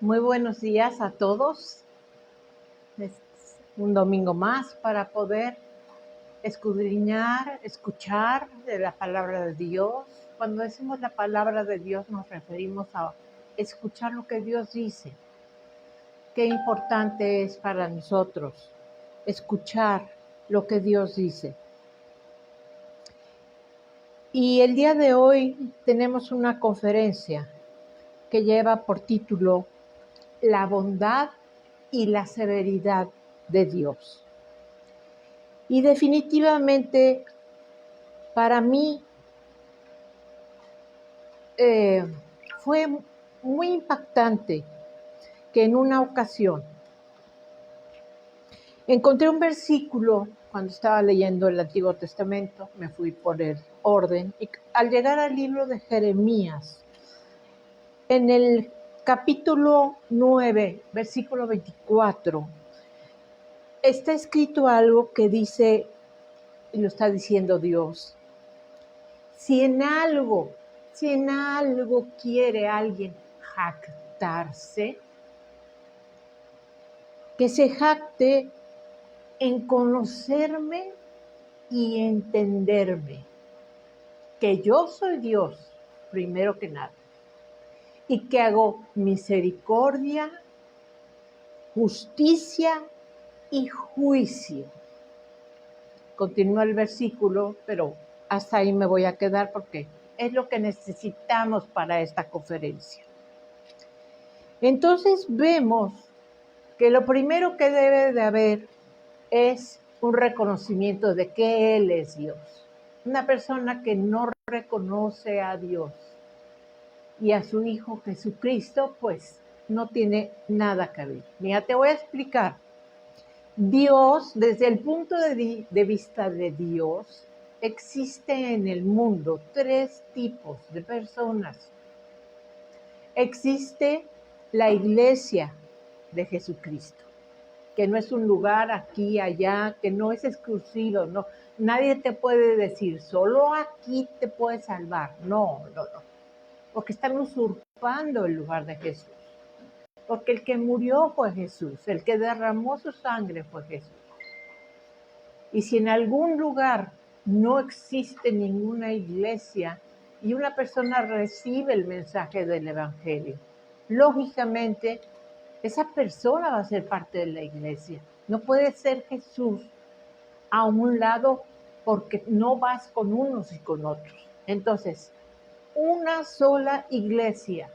Muy buenos días a todos. Es un domingo más para poder escudriñar, escuchar de la palabra de Dios. Cuando decimos la palabra de Dios nos referimos a escuchar lo que Dios dice. Qué importante es para nosotros escuchar lo que Dios dice. Y el día de hoy tenemos una conferencia que lleva por título La bondad y la severidad de Dios. Y definitivamente para mí fue muy impactante que en una ocasión encontré un versículo cuando estaba leyendo el Antiguo Testamento, me fui por el orden, y al llegar al libro de Jeremías, en el capítulo 9, versículo 24, está escrito algo que dice, y lo está diciendo Dios, si en algo quiere alguien jactarse, que se jacte en conocerme y entenderme, que yo soy Dios, primero que nada, y que hago misericordia, justicia y juicio. Continúa el versículo, pero hasta ahí me voy a quedar porque es lo que necesitamos para esta conferencia. Entonces vemos que lo primero que debe de haber es un reconocimiento de que Él es Dios. Una persona que no reconoce a Dios y a su Hijo Jesucristo, pues no tiene nada que ver. Mira, te voy a explicar. Dios, desde el punto de vista de Dios, existe en el mundo tres tipos de personas. Existe la iglesia de Jesucristo, que no es un lugar aquí, allá, que no es exclusivo, no. Nadie te puede decir, solo aquí te puedes salvar. No, porque están usurpando el lugar de Jesús. Porque el que murió fue Jesús, el que derramó su sangre fue Jesús. Y si en algún lugar no existe ninguna iglesia y una persona recibe el mensaje del Evangelio, lógicamente esa persona va a ser parte de la iglesia. No puede ser Jesús a un lado porque no vas con unos y con otros. Entonces, una sola iglesia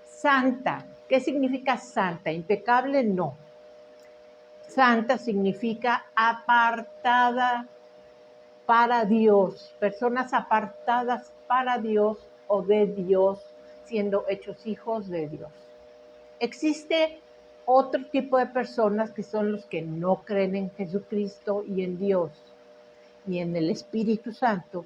santa. ¿Qué significa santa? Impecable, no. Santa significa apartada para Dios, personas apartadas para Dios o de Dios, siendo hechos hijos de Dios. Existe otro tipo de personas que son los que no creen en Jesucristo y en Dios y en el Espíritu Santo,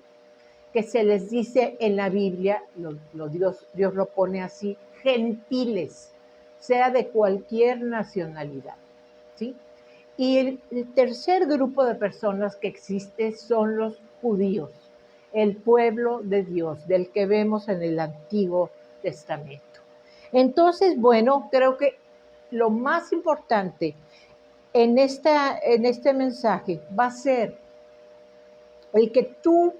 que se les dice en la Biblia, Dios lo pone así, gentiles, sea de cualquier nacionalidad, ¿sí? Y el tercer grupo de personas que existe son los judíos, el pueblo de Dios, del que vemos en el Antiguo Testamento. Entonces, bueno, creo que lo más importante en este mensaje va a ser el que tú,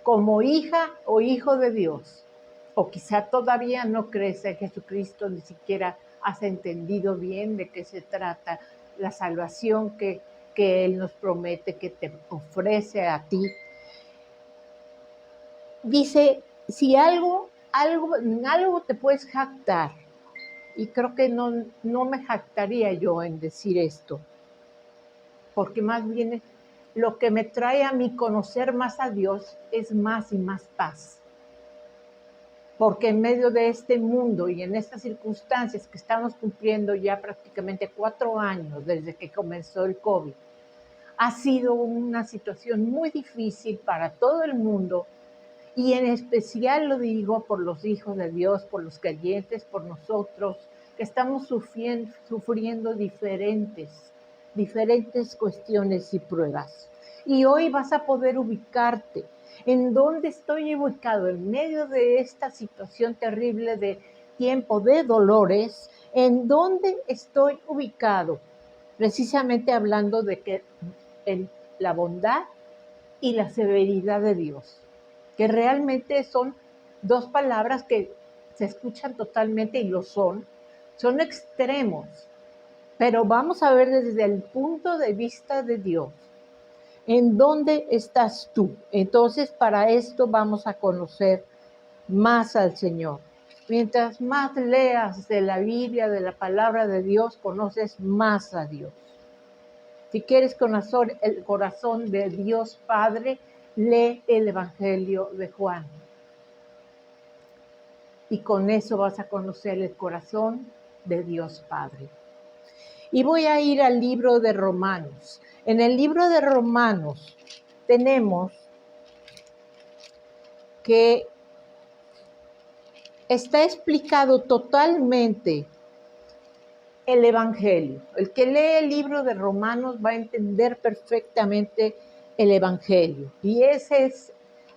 como hija o hijo de Dios, o quizá todavía no crees en Jesucristo, ni siquiera has entendido bien de qué se trata la salvación que Él nos promete, que te ofrece a ti. Dice, si en algo te puedes jactar, y creo que no me jactaría yo en decir esto, porque más bien lo que me trae a mí conocer más a Dios es más y más paz. Porque en medio de este mundo y en estas circunstancias que estamos cumpliendo ya prácticamente 4 años desde que comenzó el COVID, ha sido una situación muy difícil para todo el mundo y en especial lo digo por los hijos de Dios, por los creyentes, por nosotros, que estamos sufriendo diferentes cuestiones y pruebas. Y hoy vas a poder ubicarte en dónde estoy ubicado en medio de esta situación terrible tiempo de dolores, ¿en dónde estoy ubicado? Precisamente hablando de que en la bondad y la severidad de Dios, que realmente son dos palabras que se escuchan totalmente y lo son extremos, pero vamos a ver desde el punto de vista de Dios. ¿En dónde estás tú? Entonces, para esto vamos a conocer más al Señor. Mientras más leas de la Biblia, de la palabra de Dios, conoces más a Dios. Si quieres conocer el corazón de Dios Padre, lee el Evangelio de Juan. Y con eso vas a conocer el corazón de Dios Padre. Y voy a ir al libro de Romanos. En el libro de Romanos tenemos que está explicado totalmente el Evangelio. El que lee el libro de Romanos va a entender perfectamente el Evangelio. Y esa es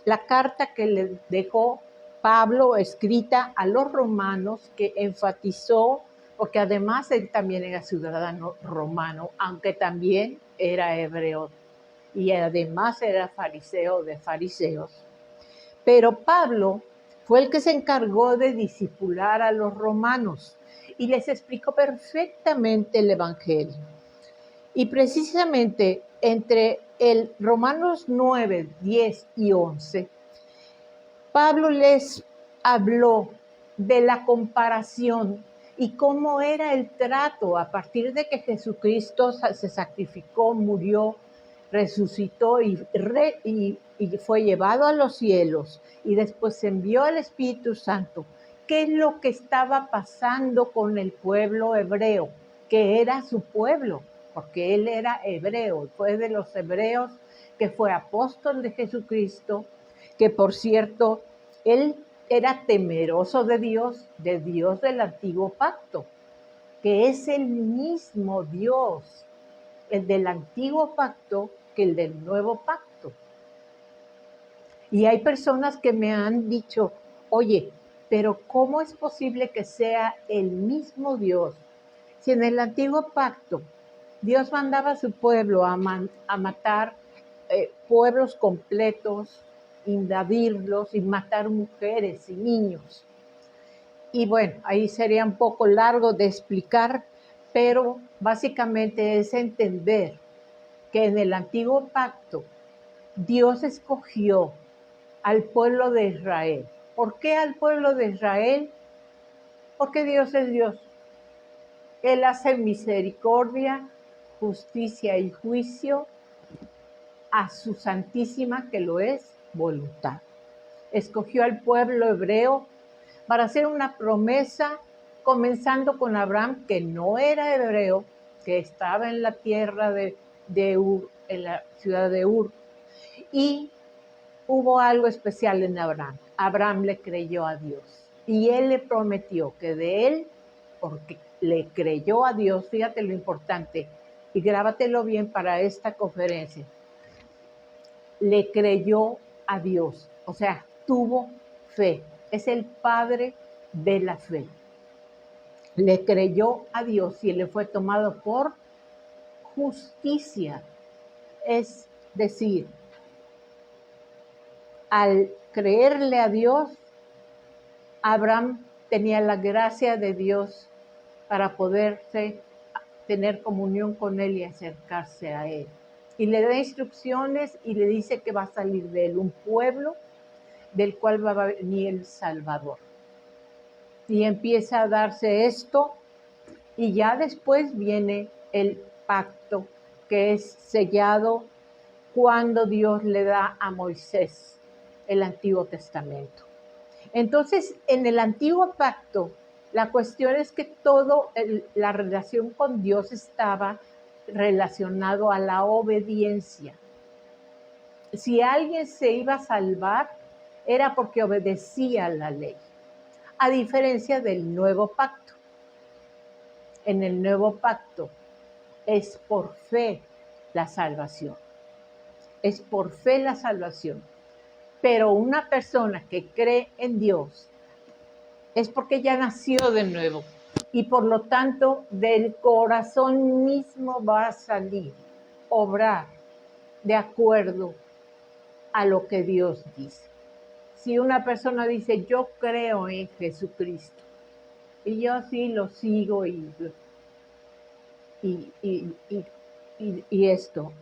la carta que le dejó Pablo escrita a los romanos, que enfatizó, porque además él también era ciudadano romano, aunque también era hebreo y además era fariseo de fariseos. Pero Pablo fue el que se encargó de discipular a los romanos y les explicó perfectamente el Evangelio. Y precisamente entre el Romanos 9, 10 y 11, Pablo les habló de la comparación y cómo era el trato a partir de que Jesucristo se sacrificó, murió, resucitó y fue llevado a los cielos y después se envió al Espíritu Santo. ¿Qué es lo que estaba pasando con el pueblo hebreo? Que era su pueblo, porque él era hebreo, fue de los hebreos, que fue apóstol de Jesucristo, que por cierto, él era temeroso de Dios del antiguo pacto, que es el mismo Dios, el del antiguo pacto que el del nuevo pacto. Y hay personas que me han dicho, oye, pero ¿cómo es posible que sea el mismo Dios? Si en el antiguo pacto Dios mandaba a su pueblo a matar pueblos completos, invadirlos y matar mujeres y niños. Y bueno, ahí sería un poco largo de explicar, pero básicamente es entender que en el antiguo pacto Dios escogió al pueblo de Israel. ¿Por qué al pueblo de Israel? Porque Dios es Dios. Él hace misericordia, justicia y juicio a su santísima, que lo es, voluntad. Escogió al pueblo hebreo para hacer una promesa, comenzando con Abraham, que no era hebreo, que estaba en la tierra de Ur, en la ciudad de Ur. Y hubo algo especial en Abraham. Abraham le creyó a Dios y él le prometió que de él, porque le creyó a Dios, fíjate lo importante, y grábatelo bien para esta conferencia, le creyó a Dios, o sea, tuvo fe, es el padre de la fe. Le creyó a Dios y le fue tomado por justicia, es decir, al creerle a Dios, Abraham tenía la gracia de Dios para poderse tener comunión con él y acercarse a él. Y le da instrucciones y le dice que va a salir de él un pueblo del cual va a venir el Salvador. Y empieza a darse esto y ya después viene el pacto que es sellado cuando Dios le da a Moisés el Antiguo Testamento. Entonces, en el Antiguo Pacto, la cuestión es que toda la relación con Dios estaba relacionado a la obediencia. Si alguien se iba a salvar, era porque obedecía la ley, a diferencia del Nuevo Pacto. En el Nuevo Pacto es por fe la salvación. Es por fe la salvación. Pero una persona que cree en Dios es porque ya nació de nuevo. Y por lo tanto, del corazón mismo va a salir, obrar de acuerdo a lo que Dios dice. Si una persona dice, yo creo en Jesucristo, y yo sí lo sigo y esto,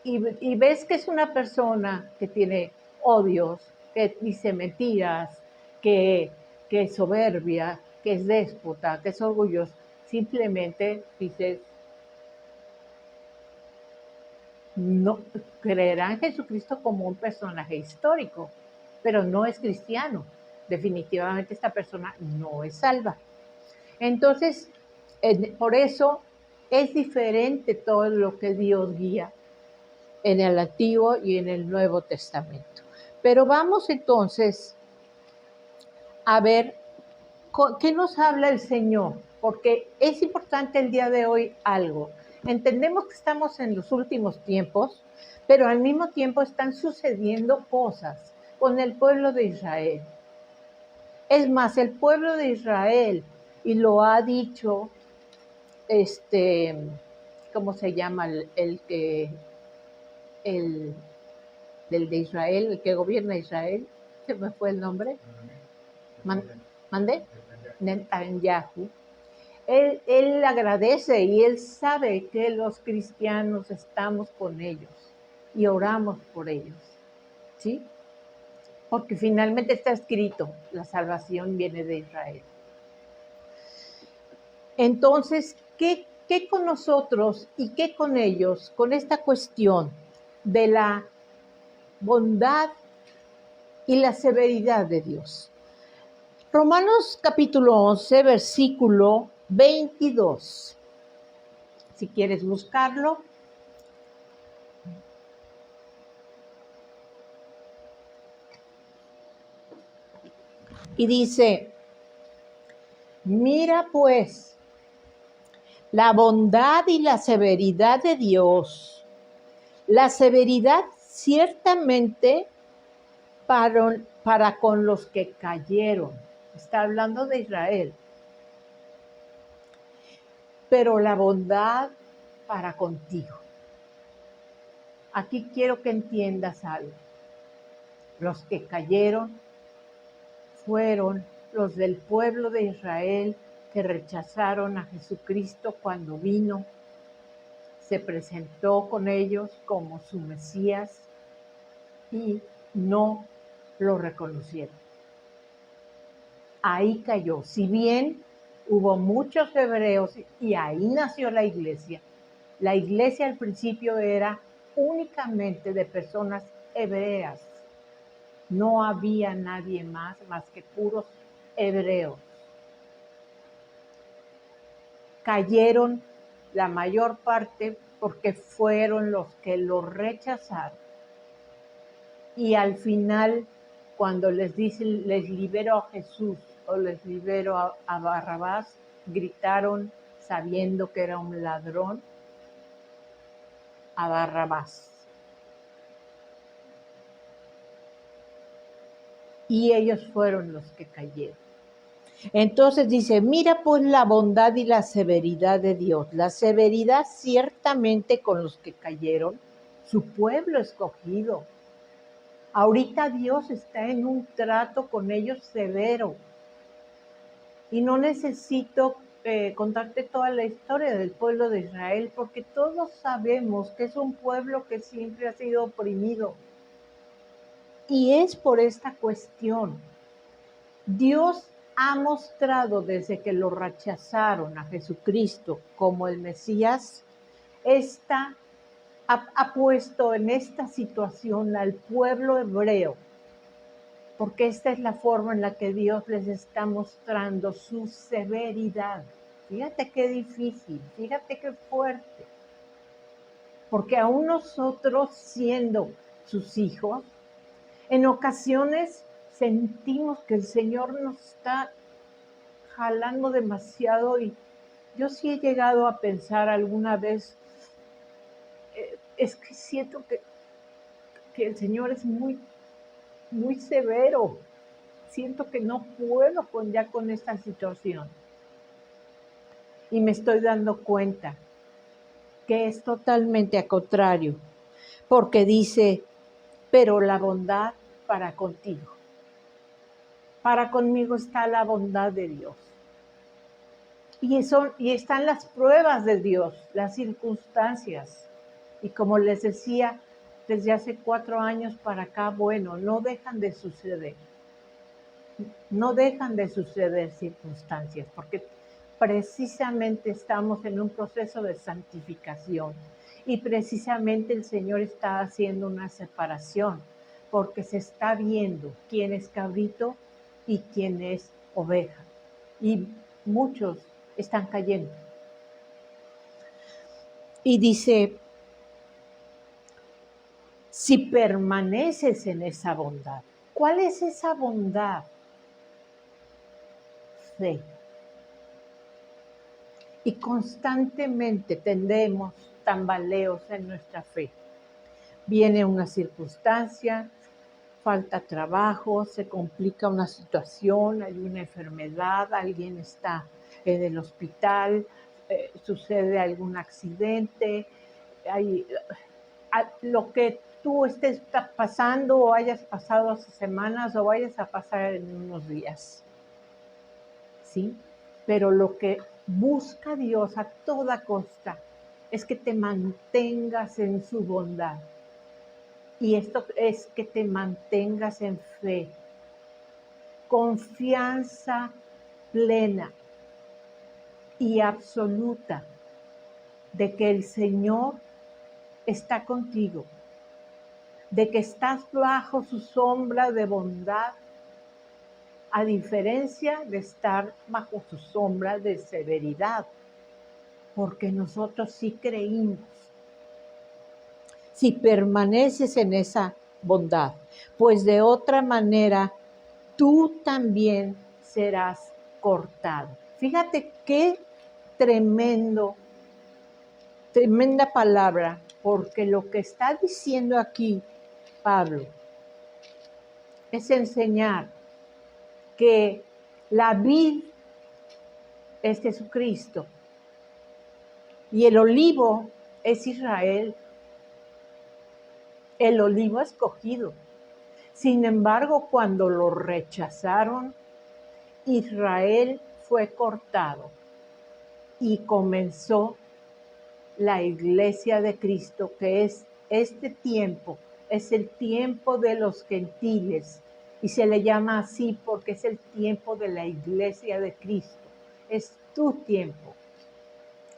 y ves que es una persona que tiene odios, que dice mentiras, que es soberbia, que es déspota, que es orgulloso, simplemente dices, no, creerá en Jesucristo como un personaje histórico, pero no es cristiano. Definitivamente esta persona no es salva. Entonces, por eso es diferente todo lo que Dios guía en el Antiguo y en el Nuevo Testamento. Pero vamos entonces a ver qué nos habla el Señor, porque es importante el día de hoy algo. Entendemos que estamos en los últimos tiempos, pero al mismo tiempo están sucediendo cosas con el pueblo de Israel. Es más, el pueblo de Israel, y lo ha dicho, ¿cómo se llama? El de Israel, el que gobierna Israel, se me fue el nombre. ¿Mandé? Netanyahu. Él agradece y él sabe que los cristianos estamos con ellos y oramos por ellos, ¿sí? Porque finalmente está escrito, la salvación viene de Israel. Entonces, ¿qué con nosotros y qué con ellos, con esta cuestión de la bondad y la severidad de Dios? Romanos capítulo 11, versículo 22. Si quieres buscarlo. Y dice, mira pues la bondad y la severidad de Dios. La severidad ciertamente para con los que cayeron. Está hablando de Israel. Pero la bondad para contigo. Aquí quiero que entiendas algo. Los que cayeron fueron los del pueblo de Israel que rechazaron a Jesucristo cuando vino, se presentó con ellos como su Mesías y no lo reconocieron. Ahí cayó. Si bien hubo muchos hebreos y ahí nació la iglesia al principio era únicamente de personas hebreas. No había nadie más que puros hebreos. Cayeron la mayor parte porque fueron los que lo rechazaron. Y al final, cuando les dicen, les libero a Jesús o les libero a Barrabás, gritaron, sabiendo que era un ladrón, a Barrabás. Y ellos fueron los que cayeron. Entonces dice, mira pues la bondad y la severidad de Dios. La severidad ciertamente con los que cayeron, su pueblo escogido. Ahorita Dios está en un trato con ellos severo. Y no necesito contarte toda la historia del pueblo de Israel, porque todos sabemos que es un pueblo que siempre ha sido oprimido. Y es por esta cuestión. Dios ha mostrado desde que lo rechazaron a Jesucristo como el Mesías, ha puesto en esta situación al pueblo hebreo, porque esta es la forma en la que Dios les está mostrando su severidad. Fíjate qué difícil, fíjate qué fuerte, porque aún nosotros siendo sus hijos, en ocasiones sentimos que el Señor nos está jalando demasiado y yo sí he llegado a pensar alguna vez, es que siento que el Señor es muy, muy severo, siento que no puedo ya con esta situación. Y me estoy dando cuenta que es totalmente a contrario, porque dice, pero la bondad para contigo. Para conmigo está la bondad de Dios. Y están las pruebas de Dios, las circunstancias. Y como les decía, desde hace 4 años para acá, bueno, no dejan de suceder. No dejan de suceder circunstancias, porque precisamente estamos en un proceso de santificación. Y precisamente el Señor está haciendo una separación, porque se está viendo quién es cabrito y quién es oveja. Y muchos están cayendo. Y dice, si permaneces en esa bondad. ¿Cuál es esa bondad? Fe. Y constantemente tendemos tambaleos en nuestra fe. Viene una circunstancia, falta trabajo, se complica una situación, hay una enfermedad, alguien está en el hospital, sucede algún accidente, lo que tú estés pasando o hayas pasado hace semanas o vayas a pasar en unos días. ¿Sí? Pero lo que busca Dios a toda costa es que te mantengas en su bondad. Y esto es que te mantengas en fe, confianza plena y absoluta de que el Señor está contigo, de que estás bajo su sombra de bondad, a diferencia de estar bajo su sombra de severidad, porque nosotros sí creímos. Si permaneces en esa bondad, pues de otra manera tú también serás cortado. Fíjate qué tremenda palabra, porque lo que está diciendo aquí Pablo es enseñar que la vid es Jesucristo y el olivo es Israel, el olivo escogido. Sin embargo, cuando lo rechazaron, Israel fue cortado y comenzó la iglesia de Cristo, que es este tiempo, es el tiempo de los gentiles, y se le llama así porque es el tiempo de la iglesia de Cristo. Es tu tiempo,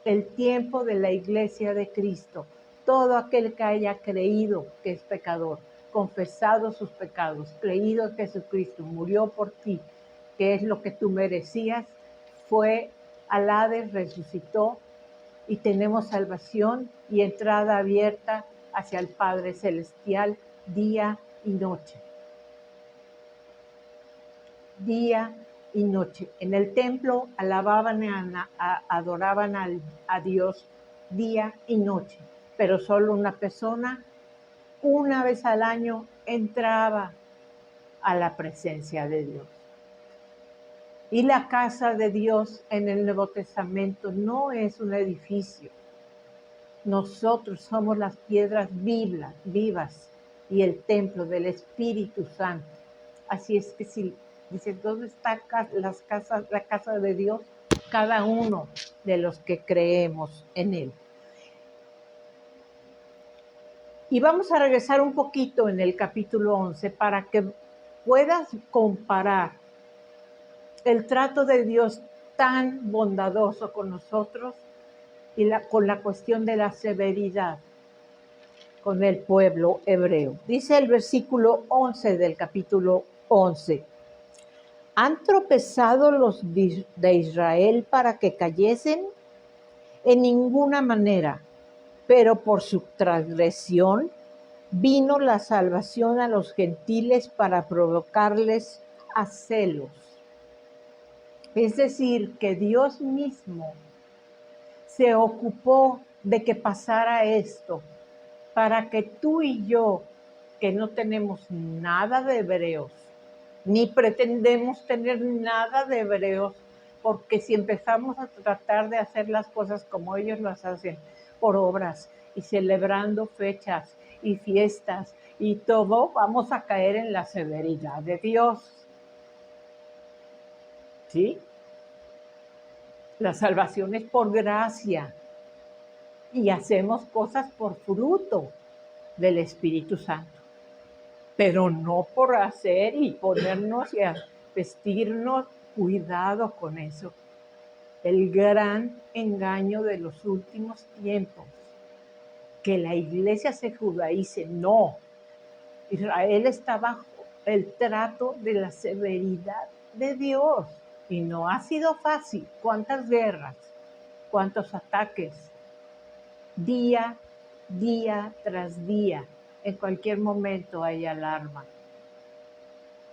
el tiempo de la iglesia de Cristo. Todo aquel que haya creído que es pecador, confesado sus pecados, creído que Jesucristo murió por ti, que es lo que tú merecías, fue al Hades, resucitó, y tenemos salvación y entrada abierta hacia el Padre Celestial día y noche. Día y noche. En el templo alababan y adoraban a Dios día y noche, pero solo una persona una vez al año entraba a la presencia de Dios. Y la casa de Dios en el Nuevo Testamento no es un edificio. Nosotros somos las piedras vivas y el templo del Espíritu Santo. Así es que si dices, ¿dónde está la casa de Dios? Cada uno de los que creemos en Él. Y vamos a regresar un poquito en el capítulo 11 para que puedas comparar el trato de Dios tan bondadoso con nosotros y con la cuestión de la severidad con el pueblo hebreo. Dice el versículo 11 del capítulo 11. ¿Han tropezado los de Israel para que cayesen? En ninguna manera, pero por su transgresión vino la salvación a los gentiles para provocarles a celos. Es decir, que Dios mismo se ocupó de que pasara esto para que tú y yo, que no tenemos nada de hebreos, ni pretendemos tener nada de hebreos, porque si empezamos a tratar de hacer las cosas como ellos las hacen, por obras y celebrando fechas y fiestas y todo, vamos a caer en la severidad de Dios. ¿Sí? La salvación es por gracia y hacemos cosas por fruto del Espíritu Santo, pero no por hacer y ponernos y a vestirnos. Cuidado con eso. El gran engaño de los últimos tiempos, que la iglesia se judaice. No, Israel está bajo el trato de la severidad de Dios y no ha sido fácil. ¿Cuántas guerras? ¿Cuántos ataques? Día tras día, en cualquier momento hay alarma.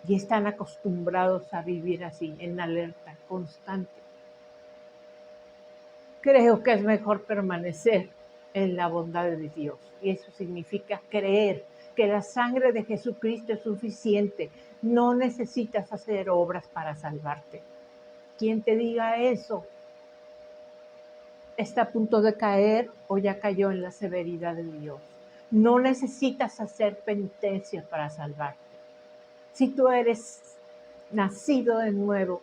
Y están acostumbrados a vivir así, en alerta constante. Creo que es mejor permanecer en la bondad de Dios. Y eso significa creer que la sangre de Jesucristo es suficiente. No necesitas hacer obras para salvarte. Quien te diga eso está a punto de caer o ya cayó en la severidad de Dios. No necesitas hacer penitencia para salvarte. Si tú eres nacido de nuevo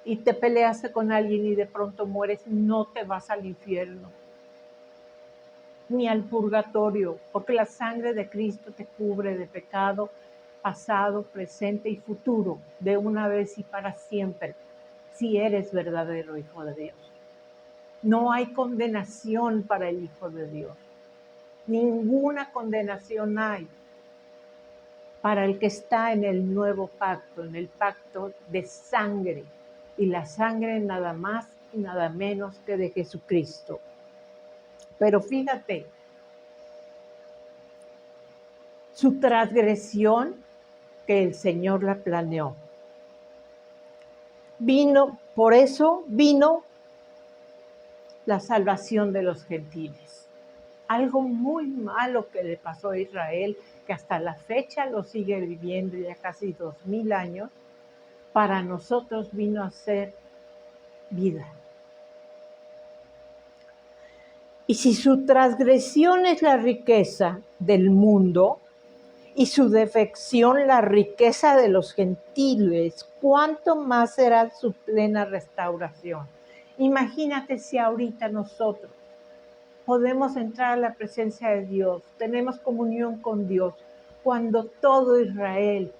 y te peleaste con alguien y de pronto mueres, no te vas al infierno ni al purgatorio, porque la sangre de Cristo te cubre de pecado pasado, presente y futuro, de una vez y para siempre, si eres verdadero hijo de Dios. No hay condenación para el Hijo de Dios. Ninguna condenación hay para el que está en el nuevo pacto, en el pacto de sangre. Y la sangre nada más y nada menos que de Jesucristo. Pero fíjate, su transgresión, que el Señor la planeó. Por eso vino la salvación de los gentiles. Algo muy malo que le pasó a Israel, que hasta la fecha lo sigue viviendo ya casi 2000 años, para nosotros vino a ser vida. Y si su transgresión es la riqueza del mundo y su defección la riqueza de los gentiles, ¿cuánto más será su plena restauración? Imagínate si ahorita nosotros podemos entrar a la presencia de Dios, tenemos comunión con Dios, cuando todo Israel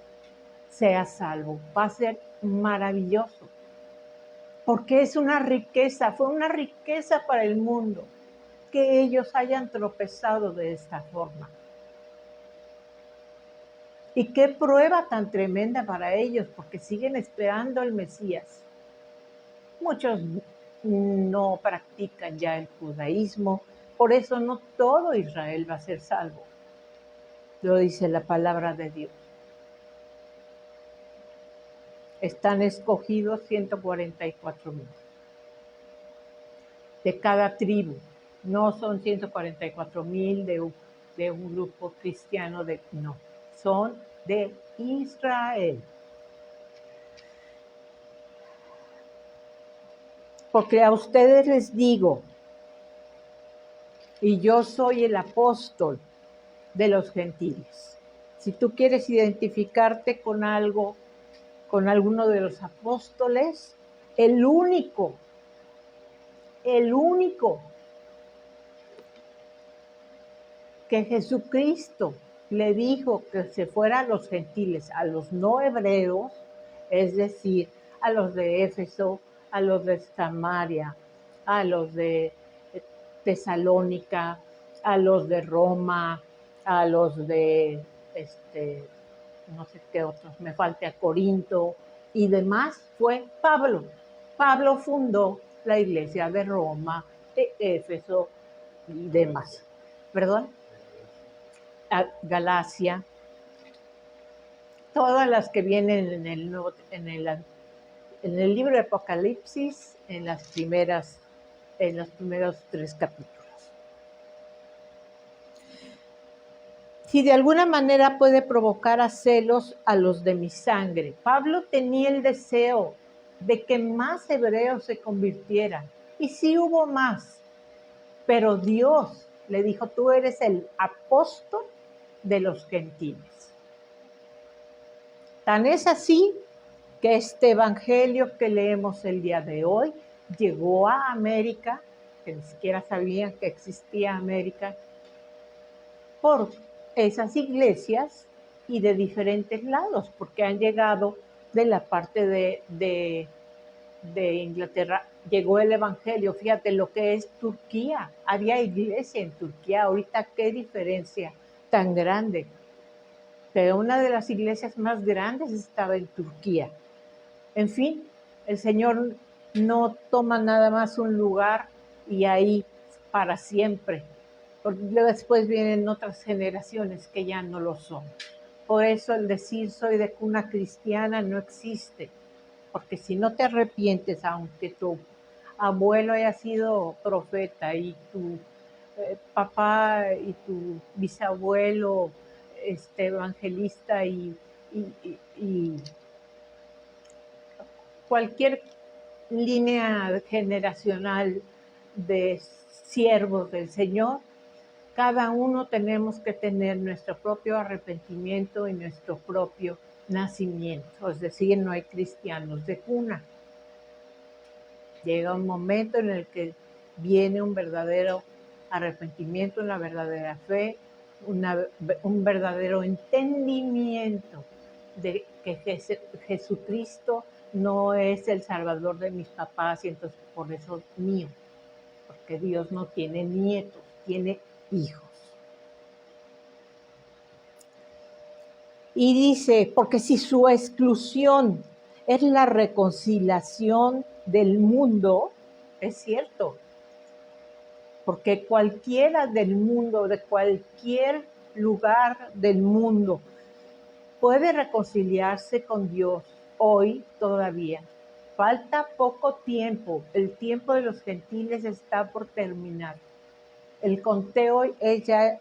sea salvo. Va a ser maravilloso, porque es una riqueza, fue una riqueza para el mundo que ellos hayan tropezado de esta forma. Y qué prueba tan tremenda para ellos, porque siguen esperando al Mesías. Muchos no practican ya el judaísmo, por eso no todo Israel va a ser salvo. Lo dice la palabra de Dios. Están escogidos 144,000 de cada tribu. No son 144,000 de un grupo cristiano, no, son de Israel. Porque a ustedes les digo, y yo soy el apóstol de los gentiles. Si tú quieres identificarte con algo, con alguno de los apóstoles, el único que Jesucristo le dijo que se fuera a los gentiles, a los no hebreos, es decir, a los de Éfeso, a los de Samaria, a los de Tesalónica, a los de Roma, a los de, no sé qué otros, me falta Corinto y demás, fue Pablo. Pablo fundó la iglesia de Roma, de Éfeso y demás. ¿Perdón? Galacia, todas las que vienen en el libro de Apocalipsis, en los primeros 3 capítulos. si de alguna manera puede provocar a celos a los de mi sangre. Pablo tenía el deseo de que más hebreos se convirtieran. Y sí hubo más, pero Dios le dijo, tú eres el apóstol de los gentiles. Tan es así que este evangelio que leemos el día de hoy llegó a América, que ni siquiera sabían que existía América, por esas iglesias y de diferentes lados, porque han llegado de la parte de Inglaterra, llegó el evangelio. Fíjate lo que es Turquía, había iglesia en Turquía, ahorita qué diferencia tan grande. Pero una de las iglesias más grandes estaba en Turquía. En fin, el Señor no toma nada más un lugar y ahí para siempre, porque después vienen otras generaciones que ya no lo son. Por eso el decir soy de cuna cristiana no existe, porque si no te arrepientes, aunque tu abuelo haya sido profeta y tu papá y tu bisabuelo evangelista y cualquier línea generacional de siervos del Señor, cada uno tenemos que tener nuestro propio arrepentimiento y nuestro propio nacimiento. Es decir, no hay cristianos de cuna. Llega un momento en el que viene un verdadero arrepentimiento, una verdadera fe, un verdadero entendimiento de que Jesucristo no es el Salvador de mis papás y entonces por eso mío, porque Dios no tiene nietos, tiene hijos. Y dice, porque si su exclusión es la reconciliación del mundo, es cierto, porque cualquiera del mundo, de cualquier lugar del mundo, puede reconciliarse con Dios hoy todavía. Falta poco tiempo, el tiempo de los gentiles está por terminar. El conteo ya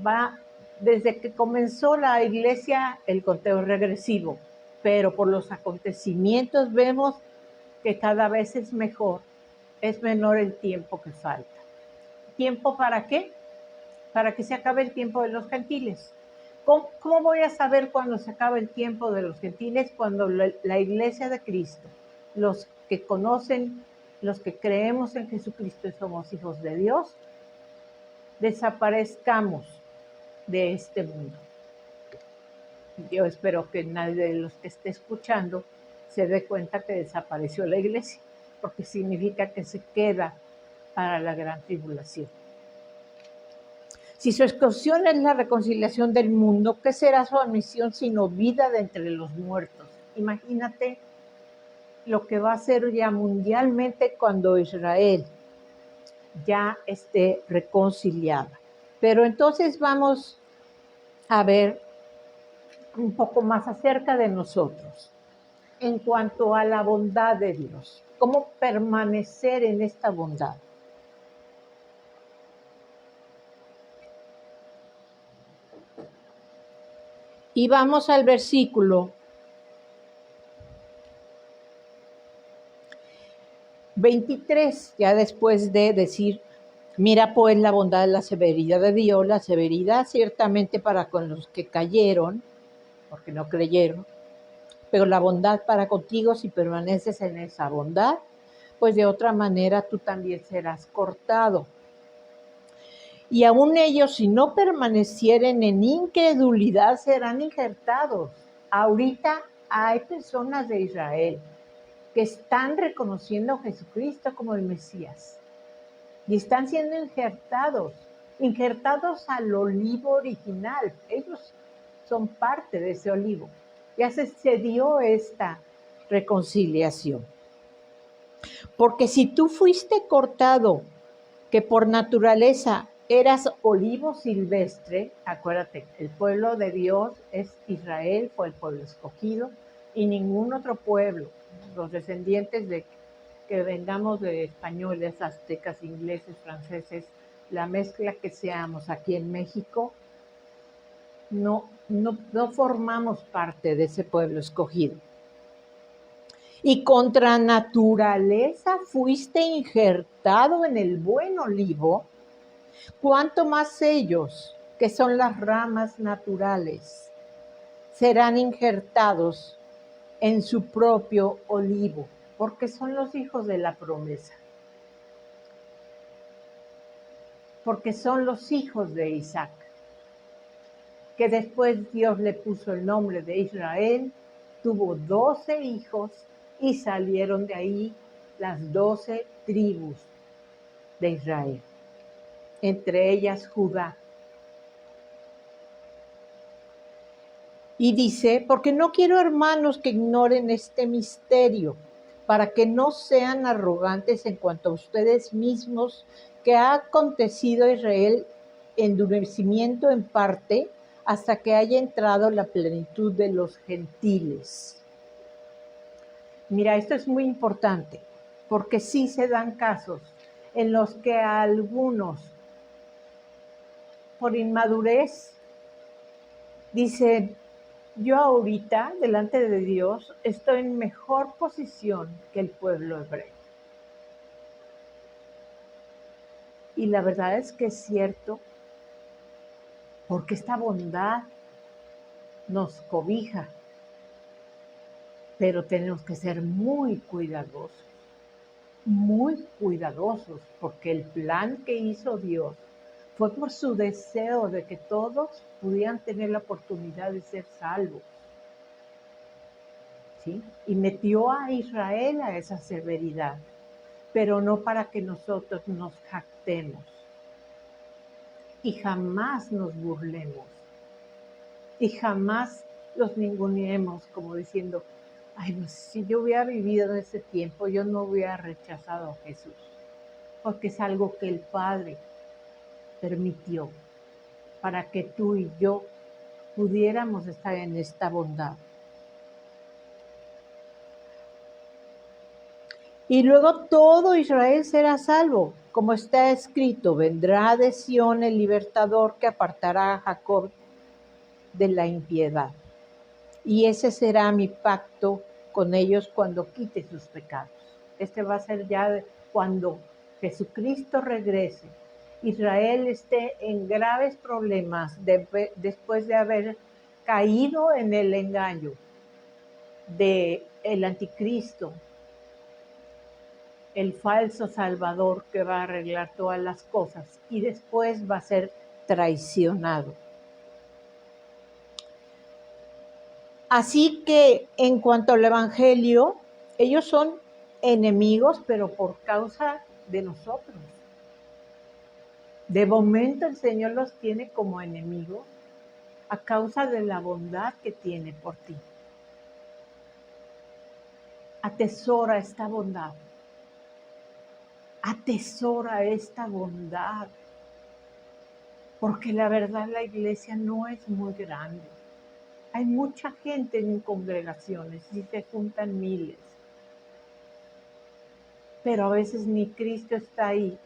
va, desde que comenzó la iglesia, el conteo es regresivo, pero por los acontecimientos vemos que cada vez es mejor, es menor el tiempo que falta. ¿Tiempo para qué? Para que se acabe el tiempo de los gentiles. ¿Cómo voy a saber cuándo se acaba el tiempo de los gentiles? Cuando la iglesia de Cristo, los que conocen, los que creemos en Jesucristo y somos hijos de Dios, desaparezcamos de este mundo. Yo espero que nadie de los que esté escuchando se dé cuenta que desapareció la iglesia, porque significa que se queda para la gran tribulación. Si su exclusión es la reconciliación del mundo, ¿qué será su admisión sino vida de entre los muertos? Imagínate lo que va a ser ya mundialmente cuando Israel ya esté reconciliada. Pero entonces vamos a ver un poco más acerca de nosotros en cuanto a la bondad de Dios. ¿Cómo permanecer en esta bondad? Y vamos al versículo 23, ya después de decir, mira pues la bondad, la severidad de Dios, la severidad ciertamente para con los que cayeron, porque no creyeron, pero la bondad para contigo si permaneces en esa bondad, pues de otra manera tú también serás cortado. Y aún ellos, si no permanecieren en incredulidad, serán injertados. Ahorita hay personas de Israel que están reconociendo a Jesucristo como el Mesías y están siendo injertados al olivo original. Ellos son parte de ese olivo. Ya se dio esta reconciliación. Porque si tú fuiste cortado, que por naturaleza eras olivo silvestre, acuérdate, el pueblo de Dios es Israel, fue el pueblo escogido, y ningún otro pueblo, los descendientes de que vengamos de españoles, aztecas, ingleses, franceses, la mezcla que seamos aquí en México, no formamos parte de ese pueblo escogido. Y contra naturaleza fuiste injertado en el buen olivo, cuanto más ellos, que son las ramas naturales, serán injertados en su propio olivo, porque son los hijos de la promesa, porque son los hijos de Isaac, que después Dios le puso el nombre de Israel, tuvo 12 hijos y salieron de ahí las 12 tribus de Israel, entre ellas Judá. Y dice, porque no quiero, hermanos, que ignoren este misterio, para que no sean arrogantes en cuanto a ustedes mismos, que ha acontecido a Israel endurecimiento en parte hasta que haya entrado la plenitud de los gentiles. Mira, esto es muy importante, porque sí se dan casos en los que a algunos, por inmadurez, dicen, yo ahorita, delante de Dios, estoy en mejor posición que el pueblo hebreo. Y la verdad es que es cierto, porque esta bondad nos cobija, pero tenemos que ser muy cuidadosos, porque el plan que hizo Dios fue por su deseo de que todos pudieran tener la oportunidad de ser salvos. ¿Sí? Y metió a Israel a esa severidad, pero no para que nosotros nos jactemos y jamás nos burlemos y jamás los ninguneemos como diciendo, ay, pues si yo hubiera vivido en ese tiempo, yo no hubiera rechazado a Jesús, porque es algo que el Padre permitió para que tú y yo pudiéramos estar en esta bondad. Y luego todo Israel será salvo, como está escrito, vendrá de Sión el libertador que apartará a Jacob de la impiedad. Y ese será mi pacto con ellos cuando quite sus pecados. Este va a ser ya cuando Jesucristo regrese. Israel esté en graves problemas después de haber caído en el engaño del anticristo, el falso salvador que va a arreglar todas las cosas y después va a ser traicionado. Así que en cuanto al Evangelio, ellos son enemigos, pero por causa de nosotros. De momento el Señor los tiene como enemigos a causa de la bondad que tiene por ti. Atesora esta bondad. Atesora esta bondad. Porque la verdad la iglesia no es muy grande. Hay mucha gente en congregaciones y se juntan miles. Pero a veces ni Cristo está ahí,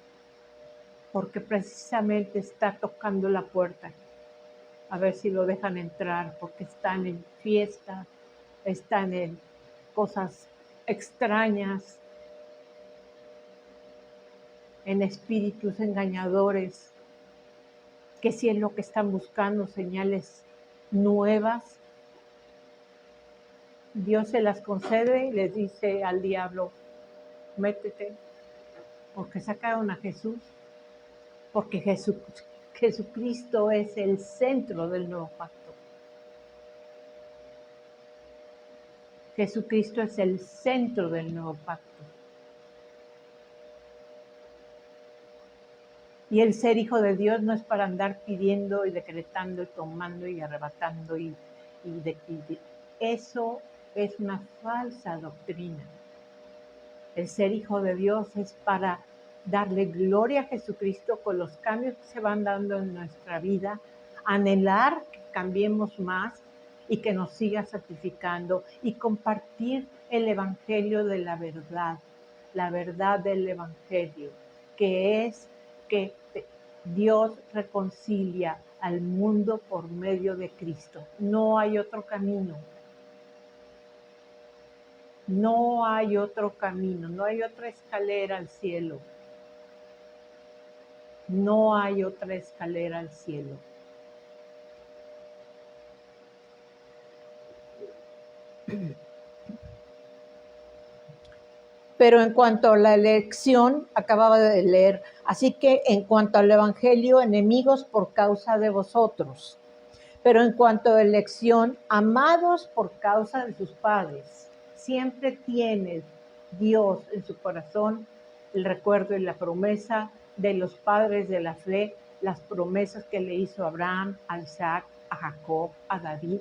porque precisamente está tocando la puerta. A ver si lo dejan entrar, porque están en fiesta, están en cosas extrañas, en espíritus engañadores, que si es lo que están buscando, señales nuevas, Dios se las concede y les dice al diablo, métete, porque sacaron a Jesús, porque Jesucristo es el centro del nuevo pacto. Jesucristo es el centro del nuevo pacto. Y el ser hijo de Dios no es para andar pidiendo y decretando y tomando y arrebatando eso es una falsa doctrina. El ser hijo de Dios es para darle gloria a Jesucristo con los cambios que se van dando en nuestra vida, anhelar que cambiemos más y que nos siga santificando y compartir el evangelio de la verdad del evangelio, que es que Dios reconcilia al mundo por medio de Cristo. No hay otro camino. No hay otro camino, no hay otra escalera al cielo. No hay otra escalera al cielo. Pero en cuanto a la elección, acababa de leer, así que en cuanto al evangelio, enemigos por causa de vosotros. Pero en cuanto a elección, amados por causa de sus padres. Siempre tiene Dios en su corazón el recuerdo y la promesa de los padres de la fe, las promesas que le hizo a Abraham, a Isaac, a Jacob, a David.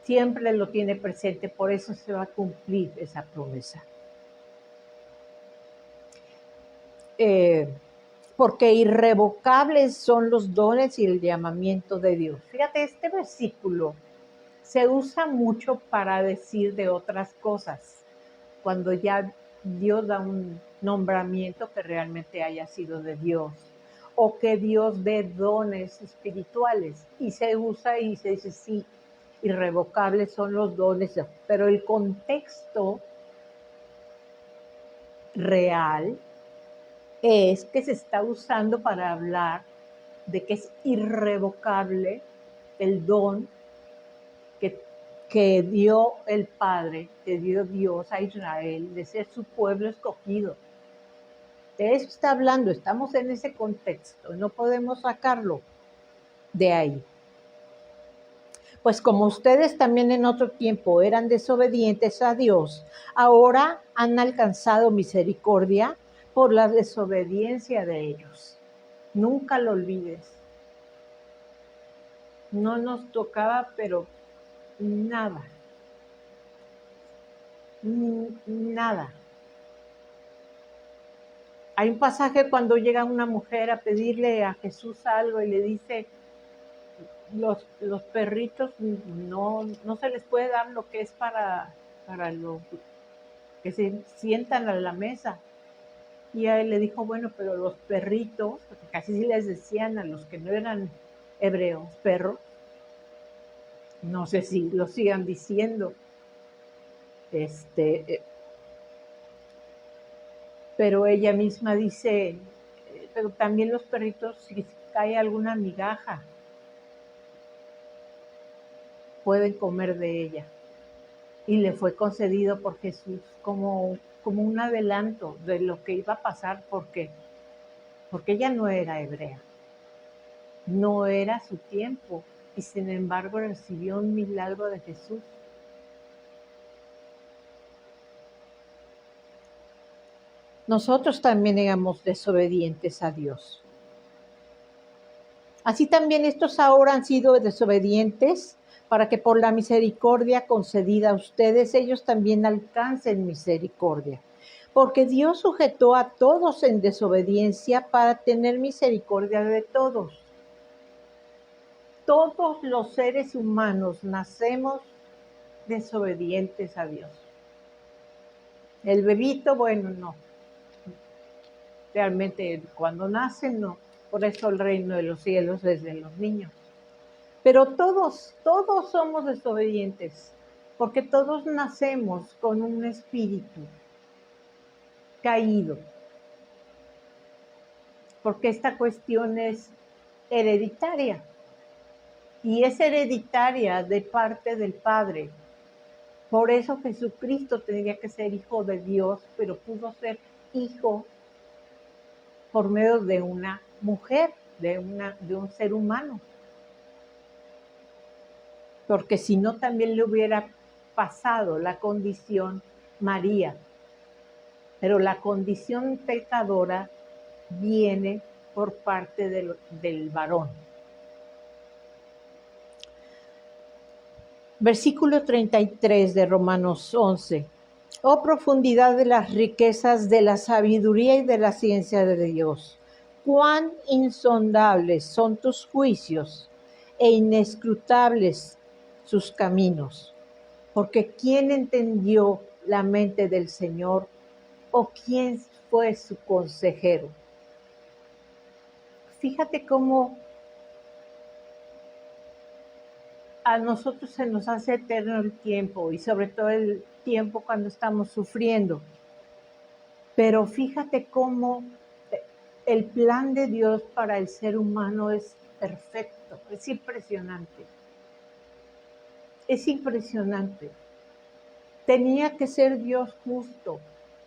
Siempre lo tiene presente, por eso se va a cumplir esa promesa. Porque irrevocables son los dones y el llamamiento de Dios. Fíjate, este versículo se usa mucho para decir de otras cosas, cuando ya Dios da un nombramiento que realmente haya sido de Dios, o que Dios dé dones espirituales, y se usa y se dice, sí, irrevocables son los dones, pero el contexto real es que se está usando para hablar de que es irrevocable el don que dio el Padre, que dio Dios a Israel, de ser su pueblo escogido. De eso está hablando, estamos en ese contexto, no podemos sacarlo de ahí. Pues como ustedes también en otro tiempo eran desobedientes a Dios, ahora han alcanzado misericordia por la desobediencia de ellos. Nunca lo olvides. No nos tocaba, pero nada. Nada. Hay un pasaje cuando llega una mujer a pedirle a Jesús algo y le dice, los perritos no se les puede dar lo que es para los que se sientan a la mesa. Y a él le dijo, bueno, pero los perritos, porque casi sí les decían a los que no eran hebreos, perros, no sé si lo sigan diciendo, pero ella misma dice, pero también los perritos, si cae alguna migaja, pueden comer de ella. Y le fue concedido por Jesús como un adelanto de lo que iba a pasar, porque ella no era hebrea, no era su tiempo, y sin embargo recibió un milagro de Jesús. Nosotros también éramos desobedientes a Dios. Así también estos ahora han sido desobedientes para que por la misericordia concedida a ustedes ellos también alcancen misericordia. Porque Dios sujetó a todos en desobediencia para tener misericordia de todos. Todos los seres humanos nacemos desobedientes a Dios. El bebito, bueno, no. Realmente cuando nacen, no. Por eso el reino de los cielos es de los niños. Pero todos somos desobedientes, porque todos nacemos con un espíritu caído. Porque esta cuestión es hereditaria. Y es hereditaria de parte del Padre. Por eso Jesucristo tendría que ser hijo de Dios, pero pudo ser hijo por medio de una mujer, de un ser humano. Porque si no también le hubiera pasado la condición María. Pero la condición pecadora viene por parte del varón. Versículo 33 de Romanos 11. Oh profundidad de las riquezas de la sabiduría y de la ciencia de Dios. Cuán insondables son tus juicios e inescrutables sus caminos. Porque ¿quién entendió la mente del Señor? ¿O quién fue su consejero? fíjate cómo a nosotros se nos hace eterno el tiempo y sobre todo el tiempo cuando estamos sufriendo. Pero fíjate cómo el plan de Dios para el ser humano es perfecto, es impresionante. Es impresionante. Tenía que ser Dios justo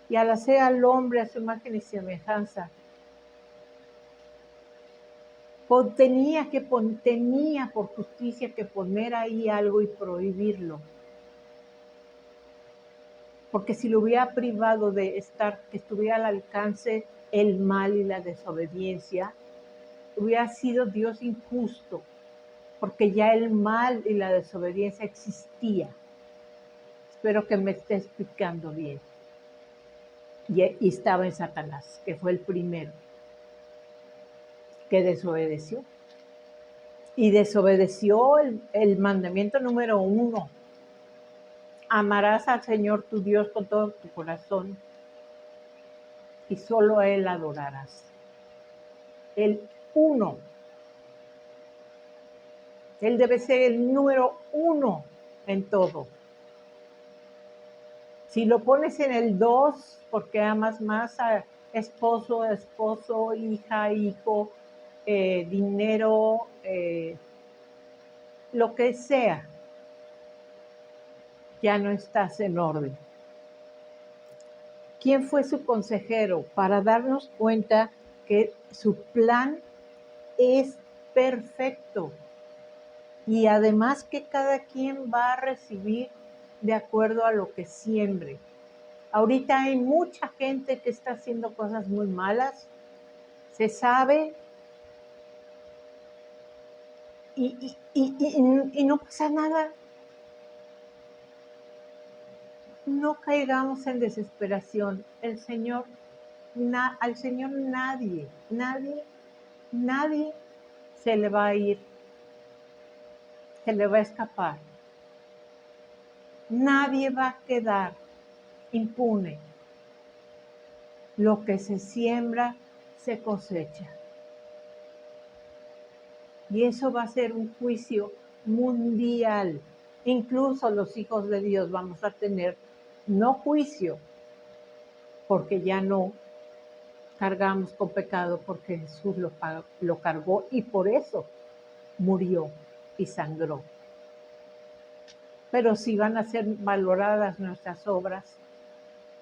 y al hacer al hombre a su imagen y semejanza, tenía por justicia que poner ahí algo y prohibirlo. Porque si lo hubiera privado de que estuviera al alcance el mal y la desobediencia, hubiera sido Dios injusto, porque ya el mal y la desobediencia existía. Espero que me esté explicando bien. Y estaba en Satanás, que fue el primero que desobedeció. Y desobedeció el mandamiento número 1. Amarás al Señor tu Dios con todo tu corazón y solo a Él adorarás. El 1. Él debe ser el número 1 en todo. Si lo pones en el 2, porque amas más a esposo, hija, hijo, dinero, lo que sea, ya no estás en orden. ¿Quién fue su consejero? Para darnos cuenta que su plan es perfecto y además que cada quien va a recibir de acuerdo a lo que siembre. Ahorita hay mucha gente que está haciendo cosas muy malas, se sabe, y no pasa nada. No caigamos en desesperación. Al Señor nadie se le va a ir, se le va a escapar. Nadie va a quedar impune. Lo que se siembra, se cosecha. Y eso va a ser un juicio mundial. Incluso los hijos de Dios vamos a tener no juicio, porque ya no cargamos con pecado, porque Jesús lo cargó y por eso murió y sangró. Pero sí van a ser valoradas nuestras obras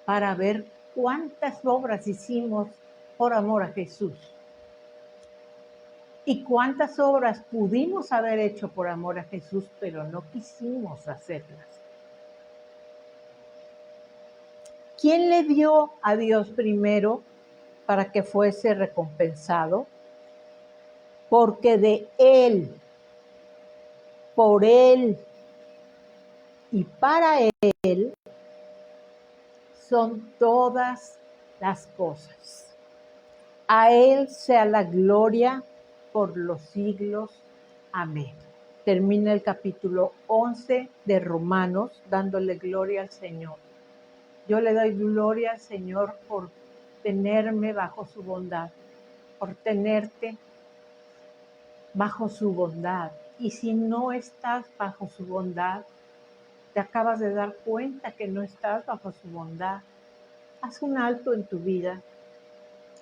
para ver cuántas obras hicimos por amor a Jesús. ¿Y cuántas obras pudimos haber hecho por amor a Jesús, pero no quisimos hacerlas? ¿Quién le dio a Dios primero para que fuese recompensado? Porque de Él, por Él y para Él son todas las cosas. A Él sea la gloria por los siglos. Amén. Termina el capítulo 11 de Romanos dándole gloria al Señor. Yo le doy gloria al Señor por tenerme bajo su bondad, por tenerte bajo su bondad. Y si no estás bajo su bondad, te acabas de dar cuenta que no estás bajo su bondad. Haz un alto en tu vida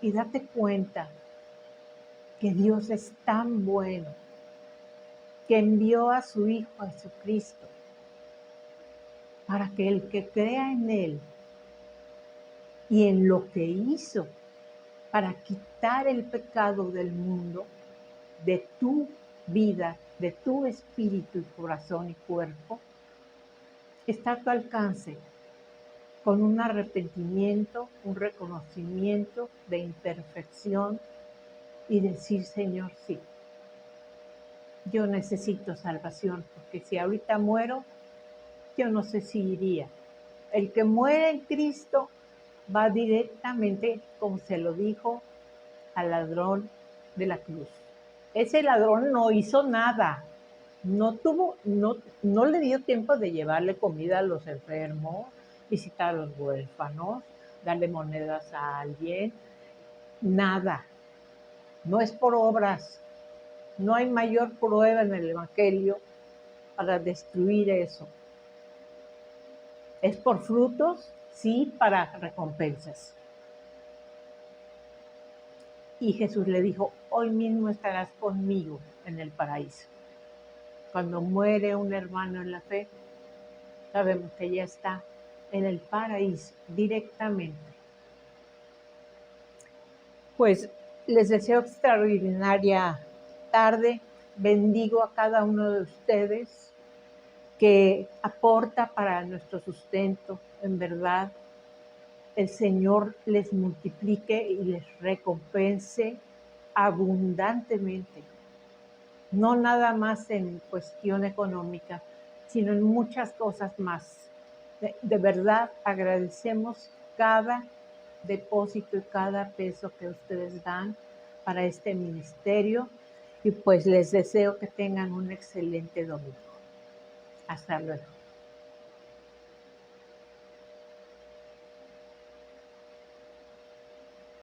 y date cuenta que Dios es tan bueno, que envió a su Hijo Jesucristo para que el que crea en Él y en lo que hizo para quitar el pecado del mundo, de tu vida, de tu espíritu y corazón y cuerpo, está a tu alcance con un arrepentimiento, un reconocimiento de imperfección y decir, Señor, sí, yo necesito salvación, porque si ahorita muero, yo no sé si iría. El que muere en Cristo va directamente, como se lo dijo al ladrón de la cruz. Ese ladrón no hizo nada, no le dio tiempo de llevarle comida a los enfermos, visitar a los huérfanos, darle monedas a alguien, nada. No es por obras. No hay mayor prueba en el Evangelio para destruir eso. ¿Es por frutos? Sí, para recompensas. Y Jesús le dijo, hoy mismo estarás conmigo en el paraíso. Cuando muere un hermano en la fe, sabemos que ya está en el paraíso directamente. Pues les deseo extraordinaria tarde. Bendigo a cada uno de ustedes que aporta para nuestro sustento. En verdad, el Señor les multiplique y les recompense abundantemente. No nada más en cuestión económica, sino en muchas cosas más. De verdad agradecemos cada depósito y cada peso que ustedes dan para este ministerio y pues les deseo que tengan un excelente domingo. Hasta luego.